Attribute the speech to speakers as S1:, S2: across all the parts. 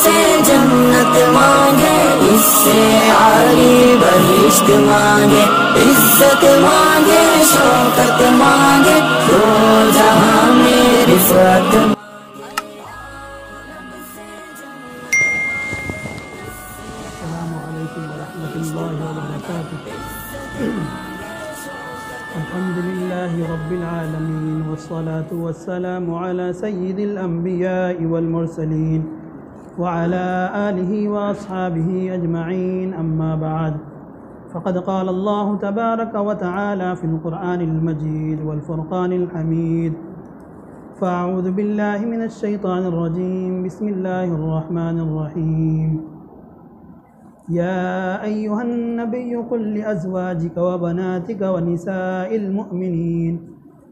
S1: से जन्नत मांगे, इससे आली बहिश्त मांगे, इज्जत मांगे, शौकत मांगे, दो जहां में रिफ़त।
S2: अल्हम्दुलिल्लाहि रब्बिल आलमीन वस्सलातु वस्सलामु अला सय्यिदिल अंबियाइ वल मुरसलीन व अला आलिहि व अस्हाबिहि अजमईन, अम्मा बाद। फ़क़द क़ाल अल्लाहु तबारक व तआला फ़िल क़ुरआनिल मजीद वल फ़ुरक़ानिल हमीद। फ़अऊज़ु बिल्लाहि मिनश शैतानिर रजीम, बिस्मिल्लाहिर रहमानिर रहीम। या अय्युहन नबिय्यु कुल लिअज़वाजिका व बनातिका व निसाइल मुअमिनीन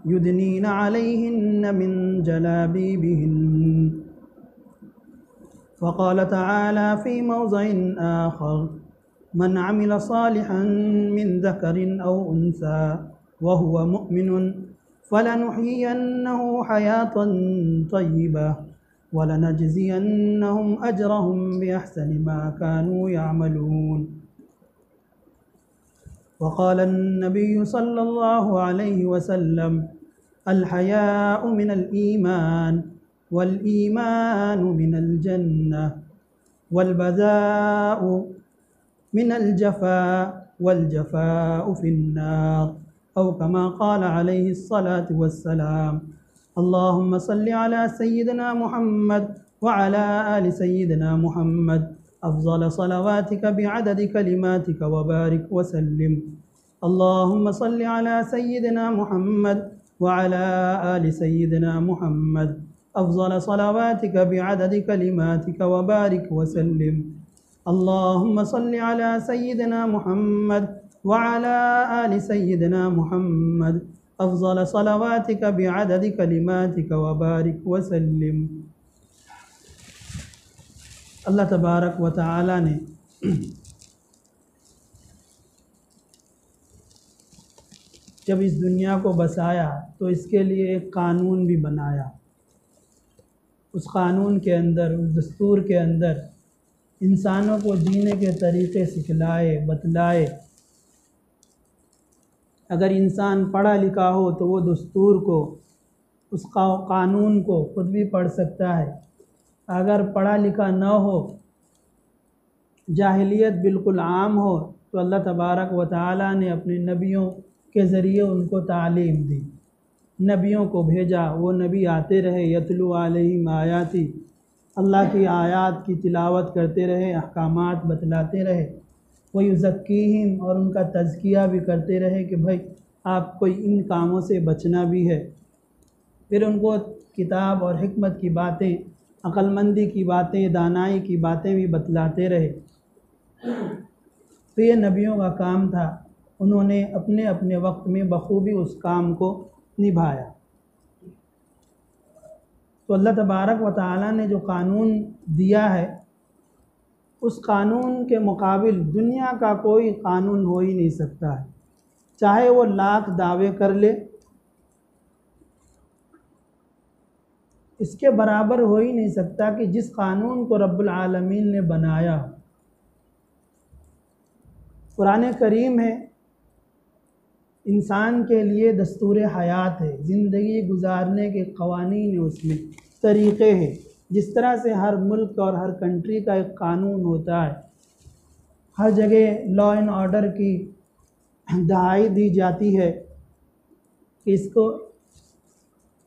S2: युदनीना अलैहिन्ना मिन जलाबिबिहिन्न। वक़ाल तआला फ़ी मौज़िइन आख़र, मन अमिल सालिहन मिन ज़करिन औ उन्सा व हुवा मुअमिनुन फ़लनुहयियन्नहु हयातन तय्यिबा वलनजज़ियन्नहुम अजरहुम बिअहसनि मा कानू यअमलून। वक़ाल अन्नबिय्यु सल्लल्लाहु अलैहि वसल्लम, अल हयाउ मिनल ईमान वल ईमानु मिनल जन्नह वल बज़ाउ मिनल जफ़ा वल जफ़ाउ फिन्नार, औ कमा क़ाल अलैहिस्सलातु वस्सलाम। अल्लाहुम्मा सल्लि अला सय्यिदिना मुहम्मद व अला आलि सय्यिदिना मुहम्मद अफ़ज़ल सलवातिका बिअददि कलिमातिका व बारिक व सल्लिम। अल्लाहुम्मा सल्लि अला सय्यिदिना मुहम्मद व अला आलि सय्यिदिना मुहम्मद अफ़ज़ल सलवातिका बिअददि कलिमातिका व बारिक व सल्लिम। अल्लाहुम्मा सल्लि अला सय्यिदिना मुहम्मद व अला आलि सय्यिदिना मुहम्मद अफ़ज़ल सलवातिका बिअददि कलिमातिका व बारिक व सल्लिम। अल्लाह तबारक व तआला ने जब इस दुनिया को बसाया तो इसके लिए एक कानून भी बनाया। उस कानून के अंदर, उस दस्तूर के अंदर इंसानों को जीने के तरीक़े सिखलाए, बतलाए। अगर इंसान पढ़ा लिखा हो तो वो दस्तूर को, उस कानून को खुद भी पढ़ सकता है। अगर पढ़ा लिखा न हो, जाहिलियत बिल्कुल आम हो, तो अल्लाह तबारक व तआला ने अपने नबियों के ज़रिए उनको तालीम दी, नबियों को भेजा। वो नबी आते रहे, यतलू अलैहिम आयाती, अल्लाह की आयात की तिलावत करते रहे, अहकामात बतलाते रहे। व युज़क्कीहिम, और उनका तज़किया भी करते रहे कि भाई आपको इन कामों से बचना भी है। फिर उनको किताब और हिकमत की बातें, अक़लमंदी की बातें, दानाई की बातें भी बतलाते रहे। तो ये नबियों का काम था। उन्होंने अपने अपने वक्त में बखूबी उस काम को निभाया। तो अल्लाह तबारक व तआला ने जो कानून दिया है, उस कानून के मुकाबिल दुनिया का कोई कानून हो ही नहीं सकता है। चाहे वो लाख दावे कर ले, इसके बराबर हो ही नहीं सकता कि जिस कानून को रब्बुल आलमीन ने बनाया। कुरान करीम है, इंसान के लिए दस्तूर हयात है, ज़िंदगी गुजारने के क़वानीन है, उसमें तरीक़े हैं। जिस तरह से हर मुल्क और हर कंट्री का एक कानून होता है, हर जगह लॉ एंड ऑर्डर की दहाई दी जाती है कि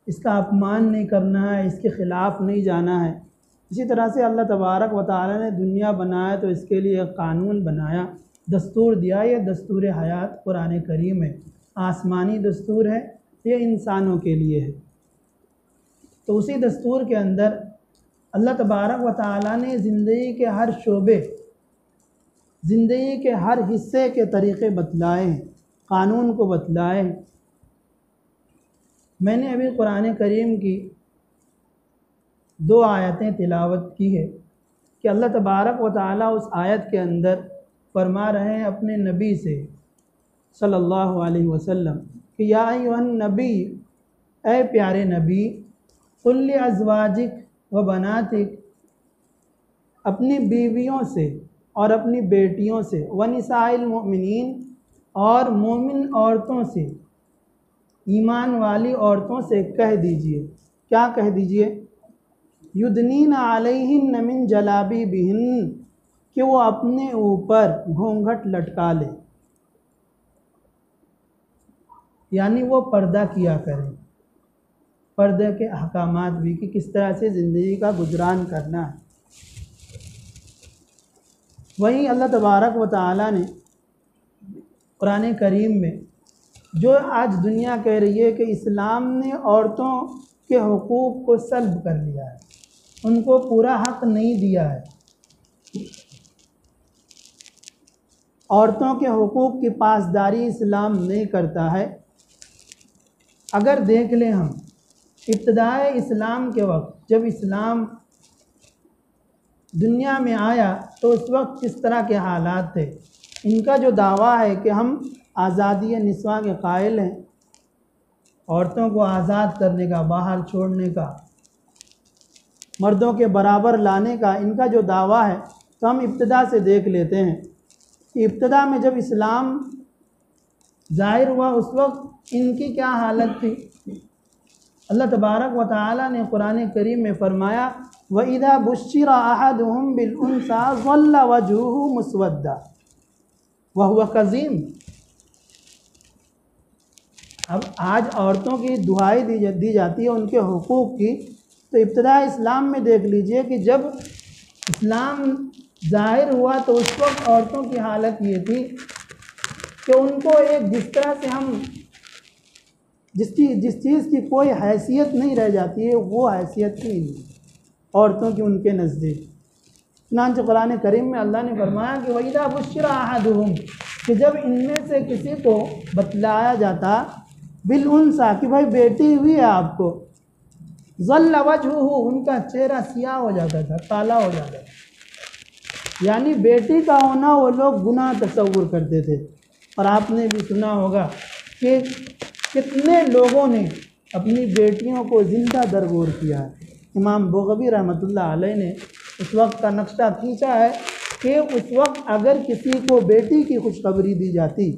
S2: इसका अपमान नहीं करना है, इसके ख़िलाफ़ नहीं जाना है। इसी तरह से अल्लाह तबारक व तआला ने दुनिया बनाया तो इसके लिए एक कानून बनाया, दस्तूर दिया। ये दस्तूर हयात कुरान करीम है, आसमानी दस्तूर है, ये इंसानों के लिए है। तो उसी दस्तूर के अंदर अल्लाह तबारक व तआला ने ज़िंदगी के हर शोबे, ज़िंदगी के हर हिस्से के तरीक़े बतलाए हैं, कानून को बतलाए हैं। मैंने अभी कुरान करीम की 2 आयतें तिलावत की है कि अल्लाह तबारक व तआला उस आयत के अंदर फरमा रहे हैं अपने नबी से सल्लल्लाहु अलैहि वसल्लम कि या अय्युहन नबी, ए प्यारे नबी, कुल लिअज़वाजिक व बनातिक, अपनी बीवियों से और अपनी बेटियों से, वनिसाइल मोमिनीन और मोमिन औरतों से, ईमान वाली औरतों से कह दीजिए, क्या कह दीजिए, युदनीन अलैहिन मिन जलाबिबिहिन, कि वो अपने ऊपर घूंघट लटका ले, यानी वो पर्दा किया करें। पर्दे के अहकामात भी कि किस तरह से ज़िंदगी का गुजरान करना है। वहीं अल्लाह तबारक व तआला ने कुरान करीम में जो आज दुनिया कह रही है कि इस्लाम ने औरतों के हुकूक़ को सल्ब कर लिया है, उनको पूरा हक़ नहीं दिया है, औरतों के हुकूक़ की पासदारी इस्लाम नहीं करता है। अगर देख लें हम इब्तिदाए इस्लाम के वक्त, जब इस्लाम दुनिया में आया तो उस वक्त किस तरह के हालात थे। इनका जो दावा है कि हम आज़ादी निस्वा के कायल हैं, औरतों को आज़ाद करने का, बाहर छोड़ने का, मर्दों के बराबर लाने का इनका जो दावा है, तो हम इब्तिदा से देख लेते हैं कि इब्तिदा में जब इस्लाम ज़ाहिर हुआ उस वक्त इनकी क्या हालत थी। अल्लाह तबारक व तआला ने कुरान करीम में फ़रमाया, व इज़ा बुश्शिरा अहदुहुम बिल उन्सा ज़ल्ला वजहुहु मुस्वद्दा व हुवा कज़ीम। अब आज औरतों की दुहाई दी जाती है उनके हुकूक़ की, तो इब्तिदा इस्लाम में देख लीजिए कि जब इस्लाम ज़ाहिर हुआ तो उस वक्त औरतों की हालत ये थी कि उनको एक जिस तरह से हम जिस चीज़ की कोई हैसियत नहीं रह जाती है, वो हैसियत थी औरतों की उनके नज़दीक। चुनांचे कुरान करीम में अल्लाह ने फरमाया कि वइज़ा बुश्शिरा अहदुहुम, कि जब इनमें से किसी को बतलाया जाता बिल उन्सा, कि भाई बेटी हुई है आपको, ज़ल्ला वजहुहु, उनका चेहरा सियाह हो जाता था, काला हो जाता था। यानी बेटी का होना वो लोग गुनाह तस्वुर करते थे। और आपने भी सुना होगा कि कितने लोगों ने अपनी बेटियों को ज़िंदा दरगोर किया है। इमाम बग़वी रहमतुल्लाह अलैह ने उस वक्त का नक्शा खींचा है कि उस वक्त अगर किसी को बेटी की खुशखबरी दी जाती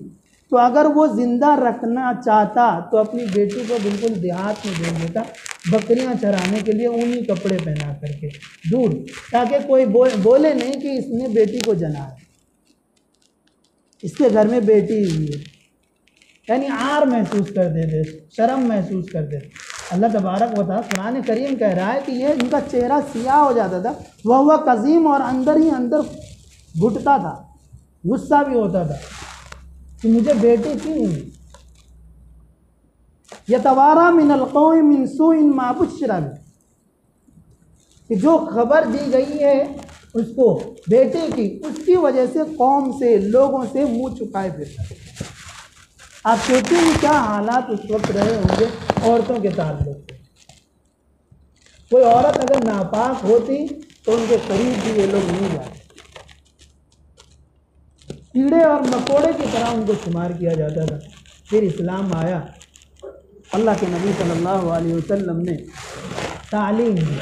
S2: तो अगर वो ज़िंदा रखना चाहता तो अपनी बेटी को बिल्कुल देहात में भेज देता, बकरियां चराने के लिए ऊनी कपड़े पहना करके दूर, ताकि कोई बोले नहीं कि इसने बेटी को जना है, इसके घर में बेटी हुई है। यानी आर महसूस कर देते, शर्म महसूस कर देते। अल्लाह तबारक व तआला कुरान करीम कह रहा है कि ये इनका चेहरा सियाह हो जाता था, वह हुआ कज़ीम, और अंदर ही अंदर घुटता था, गुस्सा भी होता था कि मुझे बेटी क्यों हुई। यतवारा मिनल क़ौमि मिन सूइन मा बुश्शिरा बिही, कि जो खबर दी गई है उसको बेटे की, उसकी वजह से कौम से, लोगों से मुंह छुपाए फिरता है। आप सोचिए कि क्या हालात उस वक्त रहे होंगे औरतों के ताल्लुक से। कोई औरत अगर नापाक होती तो उनके करीब भी ये लोग नहीं जाते, कीड़े और मकोड़े की तरह उनको शुमार किया जाता था। फिर इस्लाम आया, अल्लाह के नबी सल्लल्लाहु अलैहि वसल्लम ने तालीम दी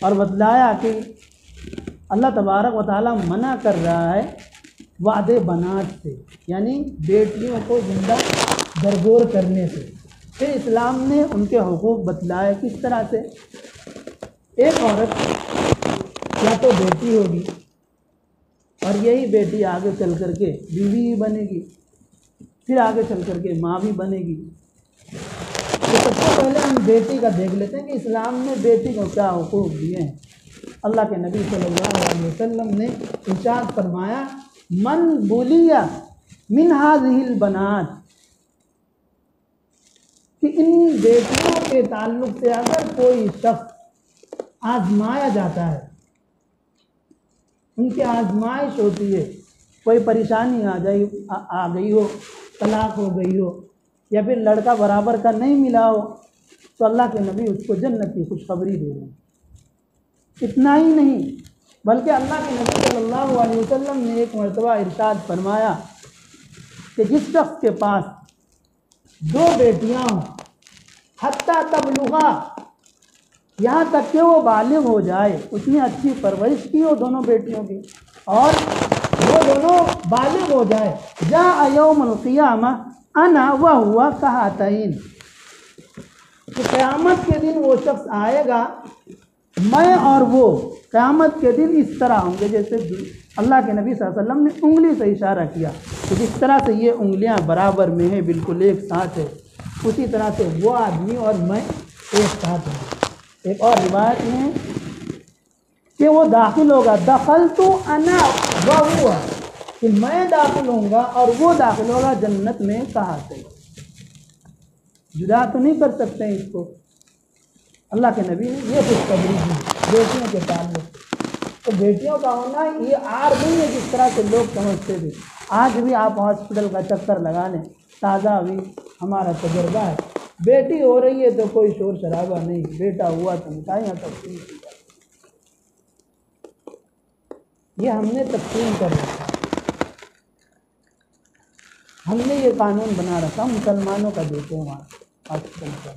S2: और बतलाया कि अल्लाह तबारक व तआला मना कर रहा है वादे बनात से, यानी बेटियों को जिंदा दरगोर करने से। फिर इस्लाम ने उनके हुकूक बतलाए किस तरह से। एक औरत या तो बेटी होगी और यही बेटी आगे चल कर के बीवी ही बनेगी, फिर आगे चल कर के माँ भी बनेगी। तो सबसे पहले हम बेटी का देख लेते हैं कि इस्लाम ने बेटी को क्या हुकूक दिए हैं। अल्लाह के नबी सल्लल्लाहु अलैहि वसल्लम ने इरशाद फरमाया, मन बुलिया मिन हाज़िहिल बनात, कि इन बेटियों के ताल्लुक से अगर कोई शख्स आजमाया जाता है, उनकी आजमाइश होती है, कोई परेशानी आ गई हो, तलाक हो गई हो या फिर लड़का बराबर का नहीं मिला हो, तो अल्लाह के नबी उसको जन्नत की खुशखबरी दे रहे हैं। इतना ही नहीं बल्कि अल्लाह के नबी सल्लल्लाहु अलैहि वसल्लम ने एक मरतबा इरशाद फरमाया कि जिस शख्स के पास 2 बेटियां हों, हत्ता तबलुगा, यहाँ तक कि वो बालिग हो जाए, उसने अच्छी परवरिश की हो दोनों बेटियों की, और वो दोनों बालिग हो जाए। जा यौमुल क़ियामा अना व हुआ कहातैन, कि क़यामत के दिन वो शख्स आएगा, मैं और वो क़यामत के दिन इस तरह होंगे, जैसे अल्लाह के नबी सल्लल्लाहु अलैहि वसल्लम ने उंगली से इशारा किया कि जिस तरह से ये उंगलियां बराबर में हैं, बिल्कुल एक साथ है, उसी तरह से वो आदमी और मैं एक साथ हैं। एक और रिवायत में है कि वो दाखिल होगा, दखल तो अना व हुआ, कि मैं दाखिल होऊंगा और वो दाखिल होगा जन्नत में। कहा से जुदा तो नहीं कर सकते हैं इसको। अल्लाह के नबी ने ये खुशखबरी दी बेटियों के ताल्लुक। तो बेटियों का होना ये आर नहीं है जिस तरह से लोग समझते थे। आज भी आप हॉस्पिटल का चक्कर लगा लें, ताज़ा अभी हमारा तजुर्बा है, बेटी हो रही है तो कोई शोर शराबा नहीं, बेटा हुआ तो मिठाइयाँ तकसीम की जाती। ये हमने तकसीम कर रखा, हमने ये कानून बना रखा, मुसलमानों का देखो वहाँ हॉस्पिटल का।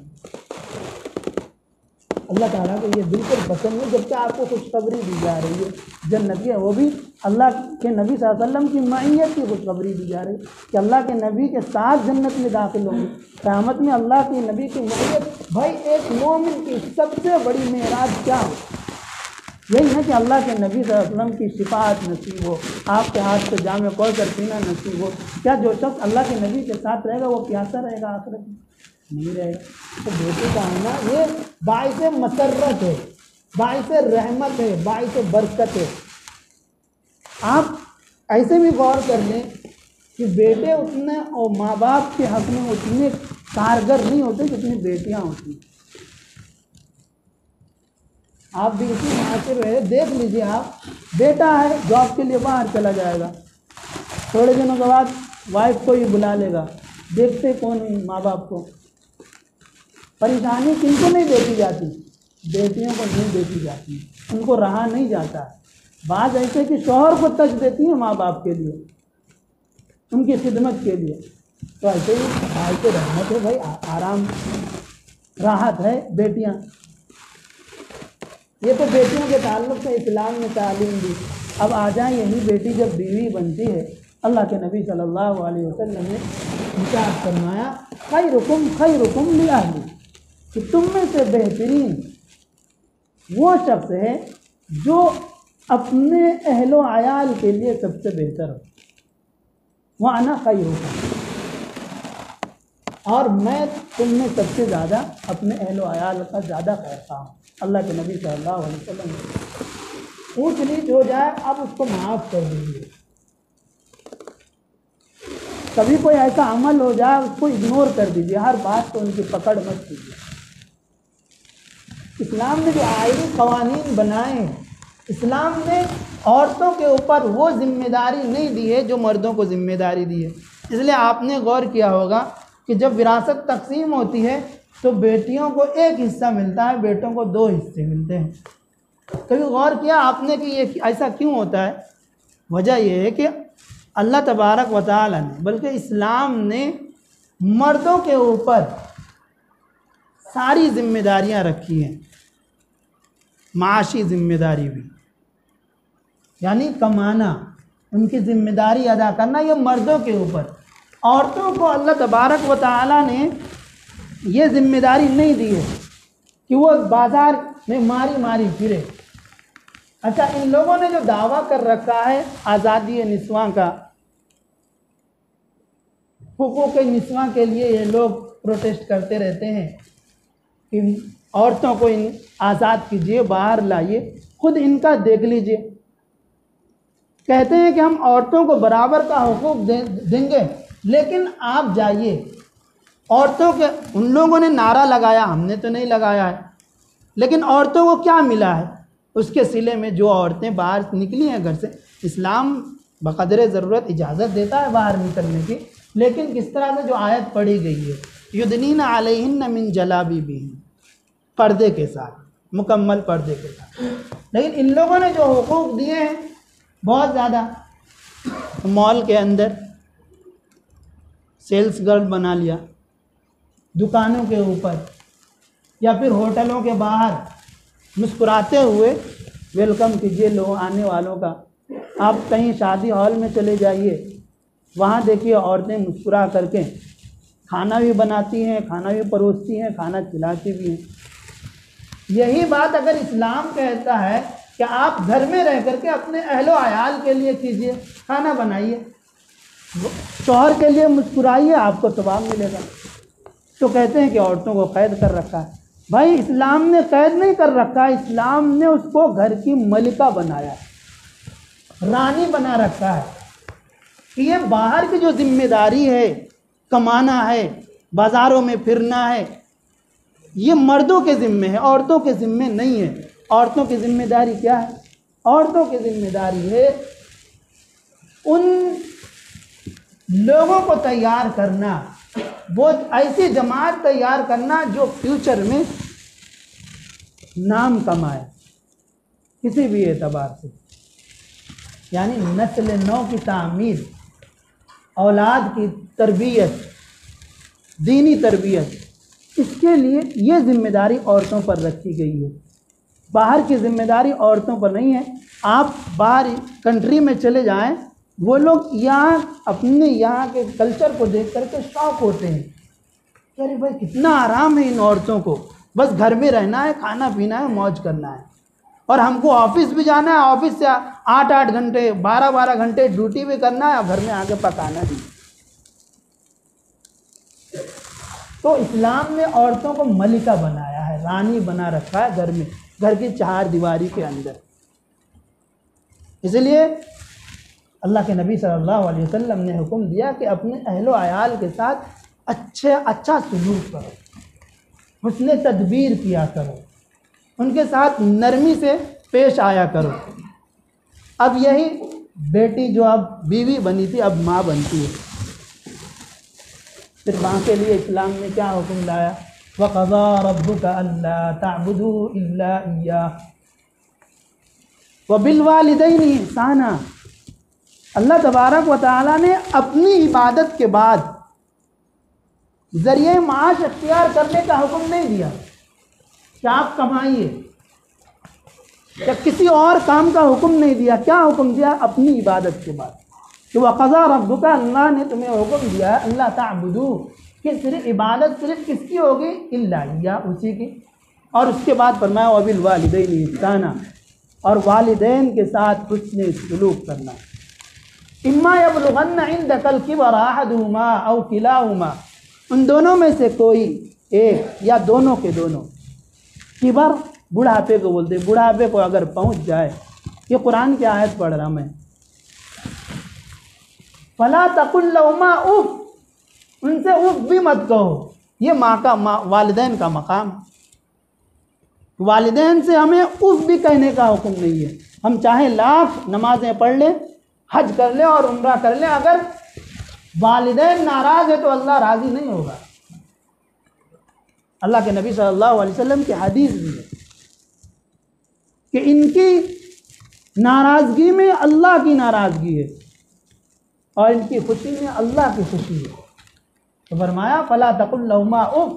S2: अल्लाह ताला को ये बिल्कुल पसंद है जबकि आपको खुशखबरी दी जा रही है जन्नत की, वो भी अल्लाह के नबी सल्लल्लाहु अलैहि वसल्लम की मईयत की खुशखबरी दी जा रही है कि अल्लाह के नबी के साथ जन्नत में दाखिल होंगे। क़यामत में अल्लाह के नबी की मईयत। भाई एक मोमिन की सबसे बड़ी मेराज क्या हो? यही है कि अल्लाह के नबी सल्लल्लाहु अलैहि वसल्लम की शिफाअत नसीब हो, आपके हाथ से जामे कौसर पीना नसीब हो। क्या जो शख्स अल्लाह के नबी के साथ रहेगा वो प्यासा रहेगा? आखिरत में नहीं रहेगा। तो बेटे का आना ये बाइसे मसर्रत है, बाइसे रहमत है, बाइसे बरकत है। आप ऐसे भी गौर कर लें कि बेटे उतने और माँ बाप के हक़ में उतने कारगर नहीं होते जितनी बेटियाँ होती हैं। आप भी इसी माशरे में देख लीजिए, आप बेटा है जॉब के लिए बाहर चला जाएगा, थोड़े दिनों के बाद वाइफ को ही बुला लेगा, देखते कौन है माँ बाप को। परेशानी किनको नहीं देखी जाती? बेटियों को नहीं देखी जाती, उनको रहा नहीं जाता। बात ऐसे कि शौहर को तज देती है माँ बाप के लिए, उनकी खिदमत के लिए। तो ऐसे ही भाई के रहमत है, भाई आराम राहत है बेटियाँ। ये तो बेटियों के ताल्लुक़ से इस्लाम ने तालीम दी। अब आ जाए यही बेटी जब बीवी बनती है, अल्लाह के नबी सल्लल्लाहु अलैहि वसल्लम ने इरशाद फरमाया, खैरुकुम लिअहली, कि तुम में से बेहतरीन वो शख्स है जो अपने अहलो आयाल के लिए सबसे बेहतर हो। वह अना खैरुकुम, और मैं तुम में सबसे ज़्यादा अपने अहलो आयाल का ज़्यादा खैरखवाह हूँ। अल्लाह के नबी सल्लल्लाहु अलैहि वसल्लम ने ऊँच नीच हो जाए आप उसको माफ़ कर दीजिए। कभी कोई ऐसा अमल हो जाए उसको इग्नोर कर दीजिए, हर बात को उनकी पकड़ मत कीजिए। इस्लाम ने जो आईनी क़वानीन बनाए हैं, इस्लाम ने औरतों के ऊपर वो जिम्मेदारी नहीं दी है जो मर्दों को जिम्मेदारी दी है। इसलिए आपने गौर किया होगा कि जब विरासत तकसीम होती है तो बेटियों को एक हिस्सा मिलता है, बेटों को 2 हिस्से मिलते हैं। कभी गौर किया आपने कि ये ऐसा क्यों होता है? वजह यह है कि अल्लाह तबारक व तआला ने, बल्कि इस्लाम ने मर्दों के ऊपर सारी जिम्मेदारियां रखी हैं, माशी जिम्मेदारी भी, यानी कमाना, उनकी जिम्मेदारी अदा करना, ये मर्दों के ऊपर। औरतों को अल्लाह तबारक व तआला ने ये जिम्मेदारी नहीं दी है कि वो बाज़ार में मारी मारी फिरे। अच्छा, इन लोगों ने जो दावा कर रखा है आज़ादी निस्वां का, हुकूक निस्वां के लिए ये लोग प्रोटेस्ट करते रहते हैं कि औरतों को इन आज़ाद कीजिए, बाहर लाइए। खुद इनका देख लीजिए, कहते हैं कि हम औरतों को बराबर का हुकूक देंगे, लेकिन आप जाइए औरतों के, उन लोगों ने नारा लगाया, हमने तो नहीं लगाया है, लेकिन औरतों को क्या मिला है? उसके सिले में जो औरतें बाहर निकली हैं घर से, इस्लाम बक़दरे ज़रूरत इजाज़त देता है बाहर निकलने की, लेकिन किस तरह से जो आयत पढ़ी गई है, युदनीना अलैहिन्ना मिन जलाबिबिहिन, पर्दे के साथ, मुकम्मल पर्दे के साथ। लेकिन इन लोगों ने जो हुकूक दिए हैं बहुत ज़्यादा, मॉल के अंदर सेल्स गर्ल बना लिया, दुकानों के ऊपर या फिर होटलों के बाहर मुस्कुराते हुए वेलकम कीजिए लोग आने वालों का। आप कहीं शादी हॉल में चले जाइए, वहाँ देखिए औरतें मुस्कुरा करके खाना भी बनाती हैं, खाना भी परोसती हैं, खाना खिलाती भी हैं। यही बात अगर इस्लाम कहता है कि आप घर में रह करके अपने अहलो अयाल के लिए कीजिए, खाना बनाइए, शौहर के लिए मुस्कुराइए, आपको सवाब मिलेगा। तो कहते हैं कि औरतों को कैद कर रखा है। भाई इस्लाम ने कैद नहीं कर रखा है, इस्लाम ने उसको घर की मलिका बनाया है, रानी बना रखा है कि ये बाहर की जो जिम्मेदारी है, कमाना है, बाज़ारों में फिरना है, ये मर्दों के ज़िम्मे है, औरतों के ज़िम्मे नहीं है। औरतों की जिम्मेदारी क्या है? औरतों की जिम्मेदारी है उन लोगों को तैयार करना, वो ऐसी जमात तैयार करना जो फ्यूचर में नाम कमाए किसी भी एतबार से, यानी नस्ल नौ की तामीर, औलाद की तरबियत, दीनी तरबियत, इसके लिए ये जिम्मेदारी औरतों पर रखी गई है। बाहर की जिम्मेदारी औरतों पर नहीं है। आप बाहर कंट्री में चले जाएं, वो लोग यहाँ अपने यहाँ के कल्चर को देख करके शौक होते हैं कि अरे भाई कितना आराम है इन औरतों को, बस घर में रहना है, खाना पीना है, मौज करना है, और हमको ऑफिस भी जाना है, ऑफिस से 8-8 घंटे 12-12 घंटे ड्यूटी भी करना है और घर में आके पकाना भी। तो इस्लाम ने औरतों को मलिका बनाया है, रानी बना रखा है घर में, घर की 4 दीवारी के अंदर। इसलिए अल्लाह के नबी सल्लल्लाहु अलैहि वसल्लम ने हुक्म दिया कि अपने अहलो अयाल के साथ अच्छा सलूक करो, हुस्ने तदबीर किया करो, उनके साथ नरमी से पेश आया करो। अब यही बेटी जो अब बीवी बनी थी अब माँ बनती है। फिर माँ के लिए इस्लाम ने क्या हुक्म लाया? वक़ज़ा रब्बुका अल्ला तअबुदू इल्ला इय्याह व बिल वालिदैनि इहसाना। अल्लाह तबारक व तआला ने अपनी इबादत के बाद ज़रिए माश अख्तियार करने का हुक्म नहीं दिया कि आप कमाइए, या किसी और काम का हुक्म नहीं दिया। क्या हुक्म दिया? अपनी इबादत के बाद कि वक़ज़ा रब्बुका, अल्लाह ने तुम्हें हुक्म दिया है अल्लाह ताबुदू, कि सिर्फ इबादत सिर्फ किसकी होगी? इल्ला इय्याह, उसी की। और उसके बाद फरमाया व बिल वालिदैनि इहसाना, और वालिदैन के साथ हुस्न सलूक करना। इम्मा यबलुगन्ना इंदकल किबर अहदुहुमा औ किलाहुमा, उन दोनों में से कोई एक या दोनों के दोनों। किबर बुढ़ापे को बोलते हैं, बुढ़ापे को अगर पहुंच जाए, ये कुरान की आयत पढ़ रहा मैं, फला तकुल लहुमा उफ, उनसे उफ भी मत कहो। ये माँ का वालिदैन का मकाम, वालिदैन से हमें उफ भी कहने का हुक्म नहीं है। हम चाहे लाख नमाजें पढ़ लें, हज कर लें और उम्रा कर लें, अगर वालिदैन नाराज है तो अल्लाह राजी नहीं होगा। अल्लाह के नबी सल्लल्लाहु अलैहि वसल्लम की हदीस भी है कि इनकी नाराज़गी में अल्लाह की नाराज़गी है और इनकी खुशी में अल्लाह की खुशी है। तो फरमाया फला तकुल लहुमा उफ।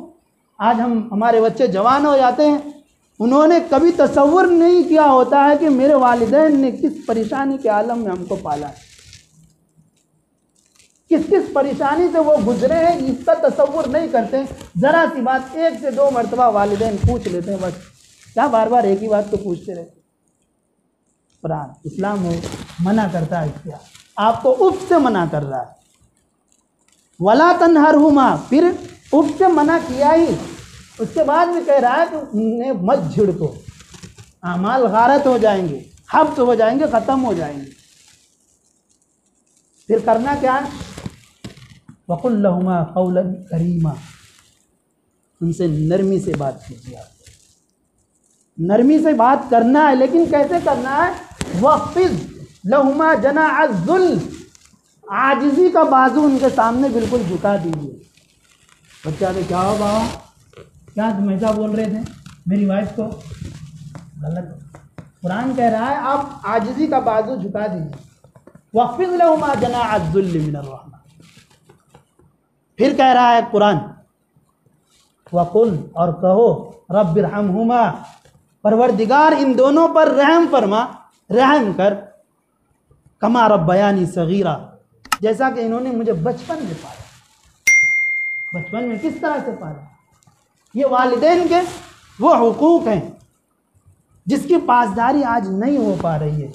S2: आज हमारे बच्चे जवान हो जाते हैं, उन्होंने कभी तसव्वुर नहीं किया होता है कि मेरे वालिदैन ने किस परेशानी के आलम में हमको पाला है, किस किस परेशानी से वो गुजरे हैं, इसका तसव्वुर नहीं करते। ज़रा सी बात 1 से 2 मरतबा वालिदैन पूछ लेते हैं, बस। क्या बार बार एक ही बात को पूछते रहते? कुरान इस्लाम हो मना करता है, इससे आपको उफ से मना कर रहा है। वला तनहरहुमा, फिर उफ से मना किया ही, उसके बाद भी कह रहा है कि उन्हें मत झिड़को, आमाल गारत हो जाएंगे, हब्स हो जाएंगे, ख़त्म हो जाएंगे। फिर करना क्या है? वक़ुल लहुमा क़ौलन करीमा, उनसे नरमी से बात कीजिए। आप नरमी से बात करना है, लेकिन कैसे करना है? वक़्फ़िज़ लहुमा जनाअ ज़ुल, आजिज़ी का बाजू उनके सामने बिल्कुल झुका दीजिए। बच्चा तो क्या हो बाबा, क्या तुम ऐसा बोल रहे थे मेरी वाइफ को? गलत। कुरान कह रहा है आप आजिज़ी का बाजू झुका दीजिए। वक़्फ़िज़ लहुमा जनाअ ज़ुल्ल मिनर रहमा। फिर कह रहा है कुरान वक़ुल, और कहो रब्बिरहमहुमा, परवरदिगार इन दोनों पर रहम फरमा, रहम कर। कमा रब्बयानी सगीरा, जैसा कि इन्होंने मुझे बचपन में पाला। बचपन में किस तरह से पाला? ये वालिदैन के वो हुकूक हैं जिसकी पासदारी आज नहीं हो पा रही है।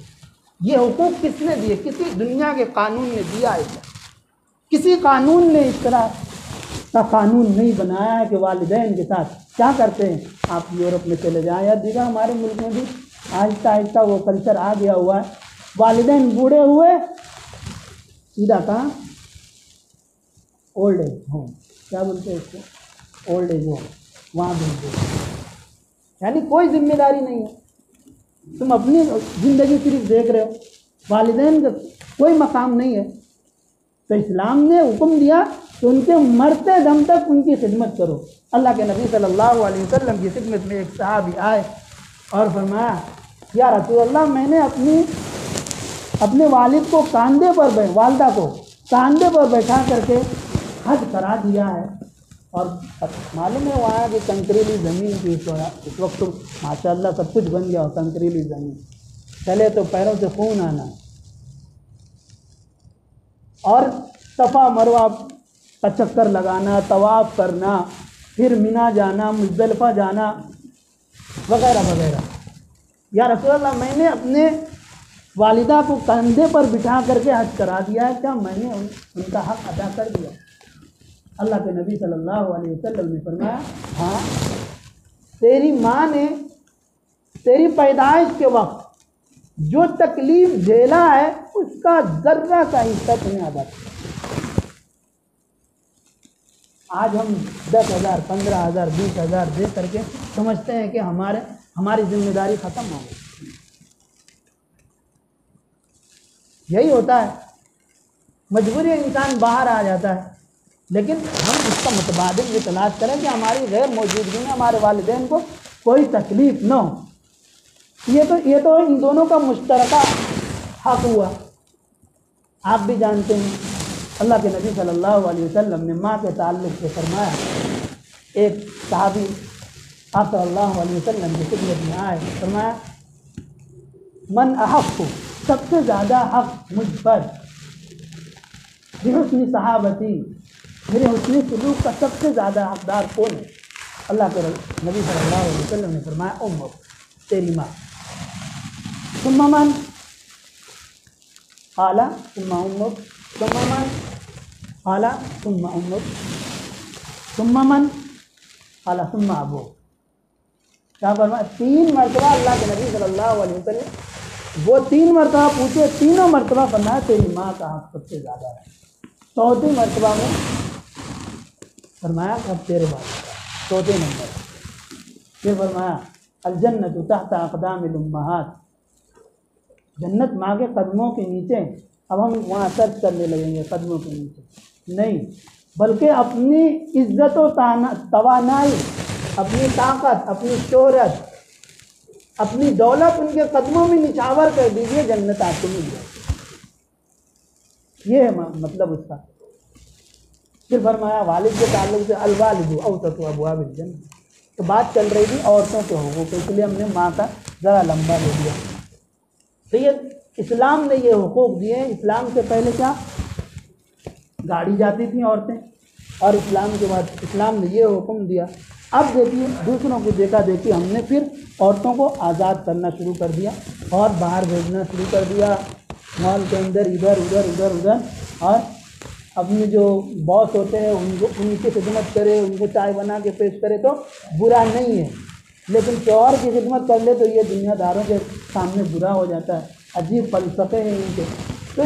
S2: ये हुकूक किसने दिए? किसी दुनिया के कानून ने दिया है? किसी कानून ने इस तरह का कानून नहीं बनाया है कि वालिदैन के साथ क्या करते हैं। आप यूरोप में चले जाएं या दीगर हमारे मुल्क में भी आहिस्ता आहिस्ता वो कल्चर आ गया हुआ है। वालिदैन बूढ़े हुए सीधा कहाँ? ओल्ड एज होम, क्या बोलते हैं इसको? ओल्ड एज होम, वहाँ भेज दो। यानी कोई जिम्मेदारी नहीं है, तुम अपनी ज़िंदगी सिर्फ देख रहे हो, वालिदैन का कोई मकाम नहीं है। तो इस्लाम ने हुक्म दिया कि उनके मरते दम तक उनकी खिदमत करो। अल्लाह के नबी सल्लल्लाहु अलैहि वसल्लम की खिदमत में एक सहाबी आए और फरमाया, या रसूल अल्लाह, मैंने अपने वालिद को कांधे पर वालदा को कांधे पर बैठा करके हज करा दिया है। और मालूम है वहाँ की कंकरीली ज़मीन की इस वक्त तो माशाअल्लाह सब कुछ बन गया हो, कंकरीली ज़मीन। चले तो पैरों से खून आना, और सफ़ा मरवा का चक्कर लगाना, तवाफ़ करना, फिर मिना जाना, मुज़दलिफ़ा जाना, वगैरह वगैरह। या रसूल अल्लाह, मैंने अपने वालिदा को कंधे पर बिठा करके हज करा दिया है, क्या मैंने उनका हक़ अदा कर दिया? अल्लाह के नबी सल्लल्लाहु अलैहि वसल्लम ने फरमाया, हाँ, तेरी माँ ने तेरी पैदाइश के वक्त जो तकलीफ़ झेला है उसका ज़र्रा का हिस्सा तुम्हें अदा किया। आज हम 10,000, 15,000, 20,000 दे करके समझते हैं कि हमारी जिम्मेदारी ख़त्म हो गई। यही होता है, मजबूरी इंसान बाहर आ जाता है, लेकिन हम इसका मुतबादिल ये तलाश करें कि हमारी गैर मौजूदगी में हमारे वालिदैन को कोई तकलीफ़ न हो। ये तो इन दोनों का मुश्तरका हक़ हुआ। आप भी जानते हैं अल्लाह के नबी सल्लल्लाहु अलैहि वसल्लम ने माँ के ताल्लुक़ से फरमाया। एक सहाबी आप सल्लल्लाहु अलैहि वसल्लम की खिदमत में आए, फरमाया, मन अहक़्क़ु, सबसे ज़्यादा हक़ मुझ पर, बिहुस्नि सहाबती, मेरे हुस्न सलूक का सबसे ज़्यादा हक़दार कौन है? अल्लाह के नबी सल्लल्लाहु अलैहि वसल्लम ने फरमाया, उम्मुक, तेरी माँ। सुम्मा मन, आला सुम्मा उम्मुक, सुम्मा मन, आला सुम्मा उम्मुक, सुम्मा मन, आला सुम्मा अबूक। क्या फरमाया? 3 मरतबा अल्लाह के नबी सल्लल्लाहु अलैहि वसल्लम वो 3 मरतबा पूछे, तीनों मरतबा फरमाया तेरी माँ का हक़ सबसे ज़्यादा है। 4थी मरतबा में फरमाया अब तेरे बाप का, 4थे नंबर। फिर फरमाया अल जन्नतु तहत अक़दामिल उम्महात, जन्नत माँ के कदमों के नीचे। अब हम वहाँ सर्च करने लगेंगे कदमों के नीचे नहीं, बल्कि अपनी इज्जत व तवानाई, अपनी ताकत, अपनी शोहरत, अपनी दौलत उनके कदमों में निछावर कर दीजिए, जन्नत आपको मिल जाए। ये है मतलब उसका। फिर फरमाया वालिद के ताल्लुक़ से अल वालिदु अवसतु अबवाबिल जन्नह, तो बात चल रही थी औरतों के हुकूक, इसलिए हमने माँ का ज़रा लंबा ले लिया। तो ये इस्लाम ने ये हुकूक दिए। इस्लाम से पहले क्या गाड़ी जाती थी औरतें, और इस्लाम के बाद इस्लाम ने ये हुक्म दिया। अब देखिए दूसरों की देखा देखी हमने फिर औरतों को आज़ाद करना शुरू कर दिया और बाहर भेजना शुरू कर दिया, मॉल के अंदर इधर उधर इधर उधर। और अपने जो बॉस होते हैं उनकी खिदमत करे, उनको चाय बना के पेश करे तो बुरा नहीं है, लेकिन शौहर की खिदमत कर ले तो ये दुनियादारों के सामने बुरा हो जाता है। अजीब फ़लसफ़े हैं इनके। तो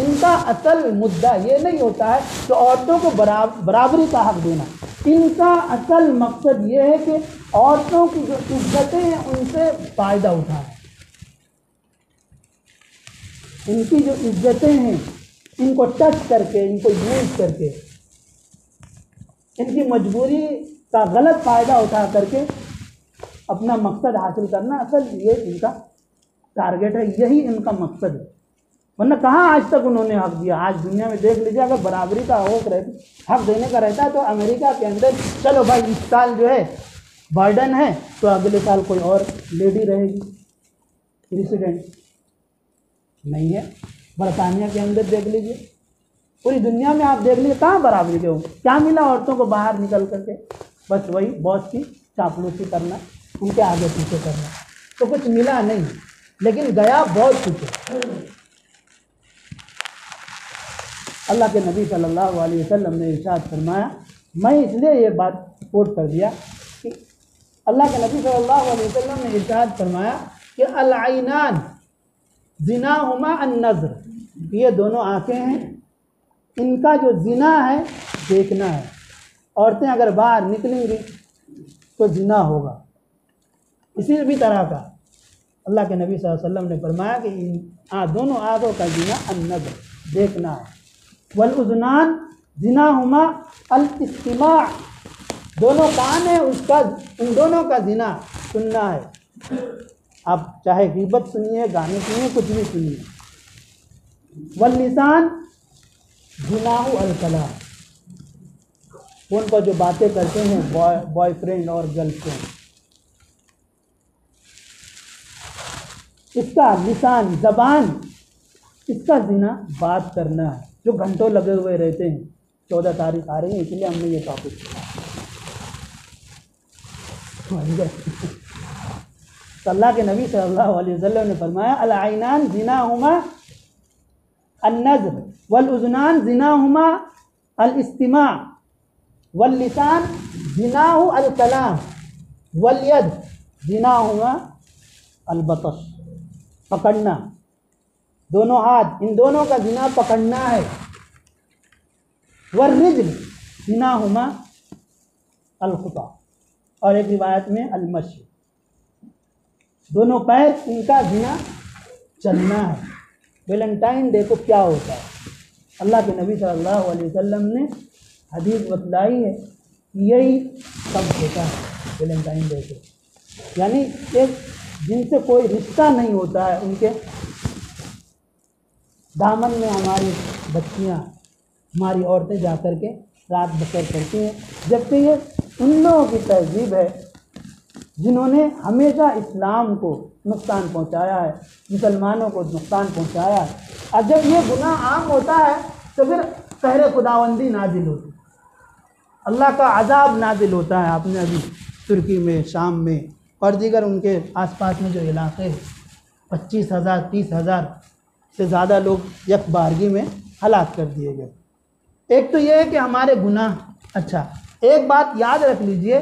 S2: इनका असल मुद्दा ये नहीं होता है कि औरतों को बराबरी का हक़ देना। इनका असल मकसद ये है कि औरतों की जो इज्जतें हैं उनसे फ़ायदा उठाएं। इनकी जो इज्जतें हैं इनको टच करके, इनको यूज़ करके, इनकी मजबूरी का गलत फ़ायदा उठा करके अपना मकसद हासिल करना, असल ये इनका टारगेट है, यही इनका मकसद है। वरना कहाँ आज तक उन्होंने हक़ दिया। आज दुनिया में देख लीजिए, अगर बराबरी का हक़ देने का रहता है तो अमेरिका के अंदर चलो भाई इस साल जो है बर्डन है तो अगले साल कोई और लेडी रहेगी। प्रेसिडेंट नहीं है। बरतानिया के अंदर देख लीजिए, पूरी दुनिया में आप देख लीजिए, कहाँ बराबरी के हो, क्या मिला औरतों को बाहर निकल करके? बस वही बॉस की चापलूसी करना, उनके आगे पीछे करना, तो कुछ मिला नहीं, लेकिन गया बहुत कुछ। अल्लाह के नबी सल्लल्लाहु अलैहि वसल्लम ने इरशाद फरमाया, मैं इसलिए ये बात कोट कर दिया कि अल्लाह के नबी सल्लल्लाहु अलैहि वसल्लम ने इरशाद फरमाया कि अल-आइनान ज़िनाहुमा अन-नज़र, ये दोनों आँखें हैं, इनका जो ज़िना है देखना है। औरतें अगर बाहर निकलेंगी तो ज़िना होगा। इसी भी तरह का अल्लाह के नबी सल्लल्लाहु अलैहि वसल्लम ने फरमाया कि इन दोनों आँखों का ज़िना अन-नज़र, देखना है। वल उज़नान ज़िनाहुमा अल-इस्तिमा, दोनों कान है उसका, उन दोनों का ज़िना सुनना है। आप चाहे गीबत सुनिए, गाने सुनिए, कुछ भी सुनिए। वल लिसान ज़िनाहु अल-कलाम, फोन पर जो बातें करते हैं बॉयफ्रेंड और गर्लफ्रेंड, इसका लिसान ज़बान, इसका ज़िना बात करना है, जो घंटों लगे हुए रहते हैं। 14 तारीख आ रही है, इसलिए हमने ये टॉपिक तो अल्लाह के नबी सल्लल्लाहु अलैहि वसल्लम ने फरमाया अल-आइनान ज़िनाहुमा अन-नज़र वल उज़नान ज़िनाहुमा अल-इस्तिमा वल लिसान ज़िनाहु अल-कलाम वल यद ज़िनाहुमा अल-बतश, पकड़ना, दोनों हाथ, इन दोनों का ज़िना पकड़ना है। वल रिज्ल ज़िनाहुमा अल-खुता, और एक रिवायत में अल-मशी, दोनों पैर, इनका ज़िना चलना है। वैलेंटाइन डे को क्या होता है? अल्लाह के नबी सल्लल्लाहु अलैहि वसल्लम ने हदीस बतलाई है कि यही सब होता है वैलेंटाइन डे को, यानी एक जिनसे कोई रिश्ता नहीं होता है, उनके दामन में हमारी बच्चियाँ, हमारी औरतें जा कर के रात बसर करती हैं, जबकि ये उन लोगों की तहजीब है जिन्होंने हमेशा इस्लाम को नुकसान पहुंचाया है, मुसलमानों को नुकसान पहुंचाया है। और जब ये गुनाह आम होता है तो फिर कहरे खुदावंदी नाजिल होती, अल्लाह का अजाब नाजिल होता है। आपने अभी तुर्की में, शाम में और दीगर उनके आसपास में जो इलाके 25,000 30,000 से ज़्यादा लोग एक बारगी में हलाक कर दिए गए। एक तो ये है कि हमारे गुनाह, अच्छा एक बात याद रख लीजिए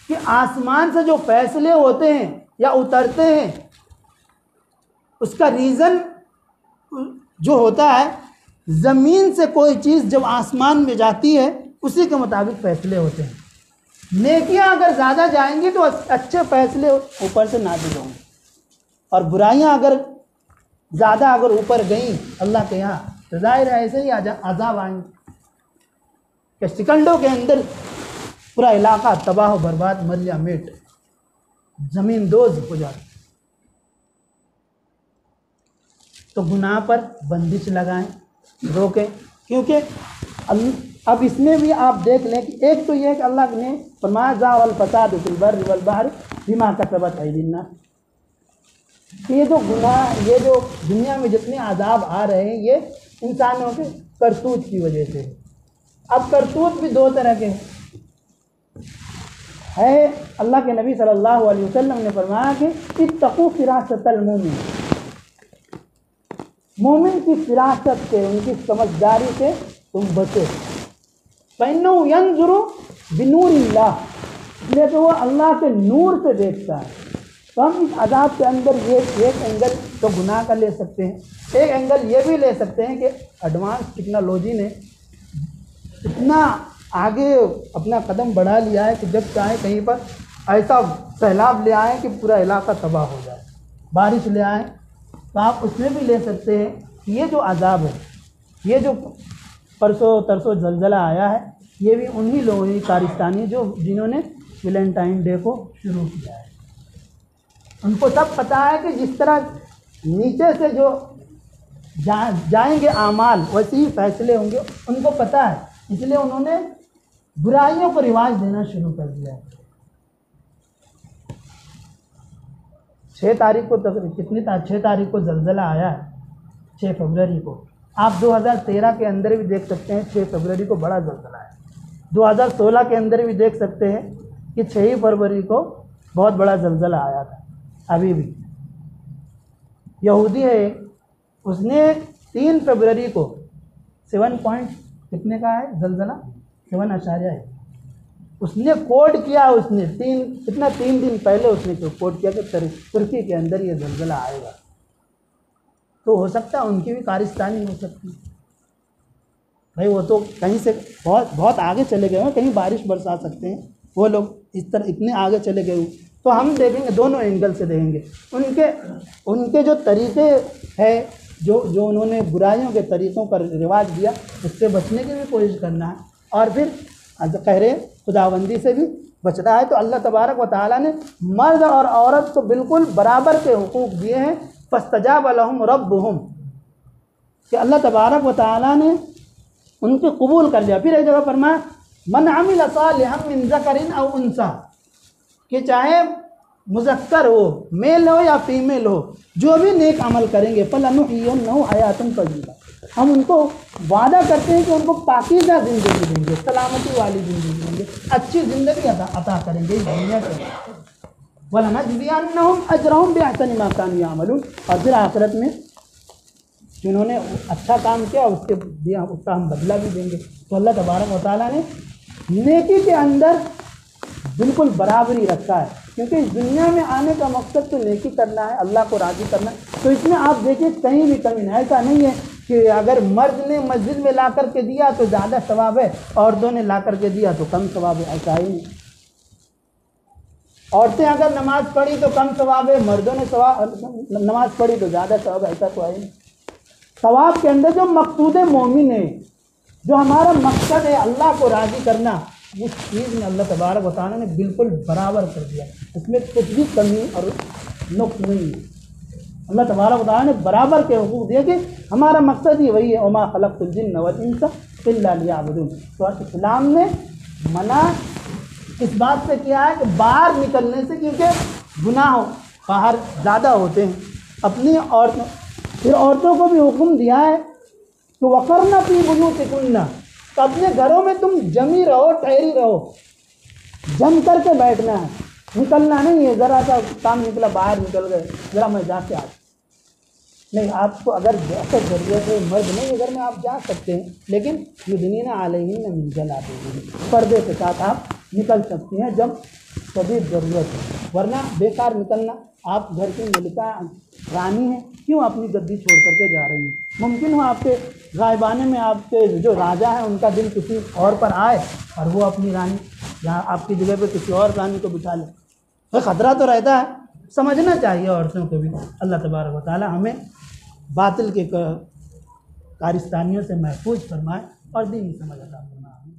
S2: कि आसमान से जो फैसले होते हैं या उतरते हैं, उसका रीज़न जो होता है, ज़मीन से कोई चीज़ जब आसमान में जाती है उसी के मुताबिक फ़ैसले होते हैं। नेकियां अगर ज़्यादा जाएंगी तो अच्छे फ़ैसले ऊपर से नाज़िल होंगे, और बुराइयां अगर ज़्यादा अगर ऊपर गई अल्लाह के यहाँ तो ज़ाहिर है ऐसे ही अज़ाब आएंगे कि सेकंडों के अंदर पूरा इलाका तबाह बर्बाद, मरिया मेट, ज़मीन दोज़ हो जाती। तो गुनाह पर बंदिश लगाएं, रोकें, क्योंकि अब इसमें भी आप देख लें कि एक तो ये कि अल्लाह ने फरमाया ज़ाअल फ़साद फिल बर्रि वल बहरि बिमा कसबत अयदीन नास, ये जो गुनाह, ये जो दुनिया में जितने आज़ाब आ रहे हैं ये इंसानों के करतूत की वजह से है। अब करतूत भी दो तरह के है। अल्लाह के नबी सल्लल्लाहु अलैहि वसल्लम ने फरमाया कि इत्तक़ू फ़िरासतल मोमिन, मोमिन की फिरासत से, उनकी समझदारी से तुम बचो। फ़इन्नहु यंज़ुरु बिनूरिल्लाह, इसलिए तो वो अल्लाह के नूर से देखता है। तो हम इस अज़ाब के अंदर ये एक एंगल तो गुनाह का ले सकते हैं, एक एंगल ये भी ले सकते हैं कि एडवांस टेक्नोलॉजी ने इतना आगे अपना कदम बढ़ा लिया है कि जब चाहे कहीं पर ऐसा सैलाब ले आए कि पूरा इलाका तबाह हो जाए, बारिश ले आए, तो आप उसमें भी ले सकते हैं कि ये जो अज़ाब है, ये जो परसों तरसों ज़लज़ला आया है, ये भी उन्हीं लोगों की कारस्तानी जो जिन्होंने वैलेंटाइन डे को शुरू किया है। उनको सब पता है कि जिस तरह नीचे से जो जाएंगे आमाल वैसे ही फैसले होंगे, उनको पता है, इसलिए उन्होंने बुराइयों को रिवाज देना शुरू कर दिया है। 6 तारीख को कितनी 6 तारीख को जलजला आया है, 6 फरवरी को। आप 2013 के अंदर भी देख सकते हैं 6 फरवरी को बड़ा जलजला है। 2016 के अंदर भी देख सकते हैं कि 6 ही फरवरी को बहुत बड़ा जलजला आया था। अभी भी यहूदी है, उसने 3 फरवरी को 7 पॉइंट कितने का है जलजला, 7 आशार्य है, उसने कोड किया। उसने 3 दिन पहले उसने कोड किया कि तुर्की के अंदर ये जलजला आएगा। तो हो सकता है उनकी भी कारस्तानी हो सकती है भाई, वो तो कहीं से बहुत आगे चले गए हैं, कहीं बारिश बरसा सकते हैं वो लोग, इस तरह इतने आगे चले गए। तो हम देखेंगे दोनों एंगल से देखेंगे उनके जो तरीक़े हैं, जो उन्होंने बुराइयों के तरीक़ों का रिवाज दिया, उससे बचने की भी कोशिश करना है। और फिर कह रहे खुदाबंदी से भी बचना है। तो अल्लाह तबारक व तआला ने मर्द और औरत को बिल्कुल बराबर के हुकूक दिए हैं। फस्तजाब लहुम रब्बुहुम, कि अल्लाह तबारक व तआला ने उनके कबूल कर लिया। फिर एक जगह फरमाया मन अमिल सालिहम मिन ज़करिन औ उन्सा, कि चाहे मुज़क्कर हो, मेल हो या फीमेल हो, जो भी नेक अमल करेंगे फलनुहयिन्नहु हयातन तय्यिबा, हम उनको वादा करते हैं कि उनको पाकीज़ा ज़िंदगी देंगे, सलामती वाली ज़िंदगी देंगे, अच्छी ज़िंदगी अता करेंगे इस दुनिया के। वलनजज़ियन्नहुम अजरहुम बिअहसनि मा कानू यअमलून, और फिर आखिरत में जिन्होंने अच्छा काम किया उसका हम बदला भी देंगे। तो अल्लाह तबारक व तआला ने नेकी के अंदर बिल्कुल बराबरी रखा है, क्योंकि इस दुनिया में आने का मकसद तो नेकी करना है, अल्लाह को राज़ी करना है। तो इसमें आप देखिए कहीं भी कमी नहीं, ऐसा नहीं है कि अगर मर्द ने मस्जिद में ला कर के दिया तो ज़्यादा सवाब है, औरतों ने ला कर के दिया तो कम सवाब है, ऐसा ही नहीं। औरतें अगर नमाज़ पढ़ी तो कम सवाब है, मर्दों ने नमाज़ पढ़ी तो ज़्यादा सवाब है, ऐसा तो है नहीं। सवाब के अंदर जो मकसूद मोमिन है, जो हमारा मकसद है अल्लाह को राज़ी करना, उस चीज़ में अल्लाह तबारक व तआला ने बिल्कुल बराबर कर दिया, उसमें कुछ भी कमी और नुक्स नहीं है। अल्लाह तबारक व तआला ने बराबर के हुकूक दिए कि हमारा मकसद ही वही है, वमा खलक़तुल जिन्न वल इंसा इल्ला लियअबुदून। तो इस्लाम ने मना इस बात से किया है कि बाहर निकलने से, क्योंकि गुनाह बाहर ज़्यादा होते हैं। अपनी औरतों, फिर औरतों को भी हुक्म दिया है कि वक़रना फ़ी बुयूतिकुन्ना, तो अपने घरों में तुम जमी रहो, ठहरी रहो, जम करके बैठना है, निकलना नहीं है। ज़रा सा काम निकला बाहर निकल गए, ज़रा मैं जाके आ नहीं, आपको अगर जैसे ज़रूरत है, मर्द नहीं घर में आप जा सकते हैं, लेकिन युदनीना अलैहिन्ना मिन जलाबिबिहिन्ना, पर्दे के साथ आप निकल सकती हैं जब कभी ज़रूरत है, वरना बेकार निकलना। आप घर की मलिका रानी हैं, क्यों अपनी गद्दी छोड़ करके जा रही हैं? मुमकिन हो आपके गायबाने में आपके जो राजा हैं उनका दिल किसी और पर आए और वो अपनी रानी यहाँ आपकी जगह पे किसी और रानी को बिठा ले, तो ख़तरा तो रहता है। समझना चाहिए औरतों को भी। अल्लाह तबारक व तआला हमें बातिल के कारस्तानियों से महफूज फरमाए और दीनी समझ अता फरमाए।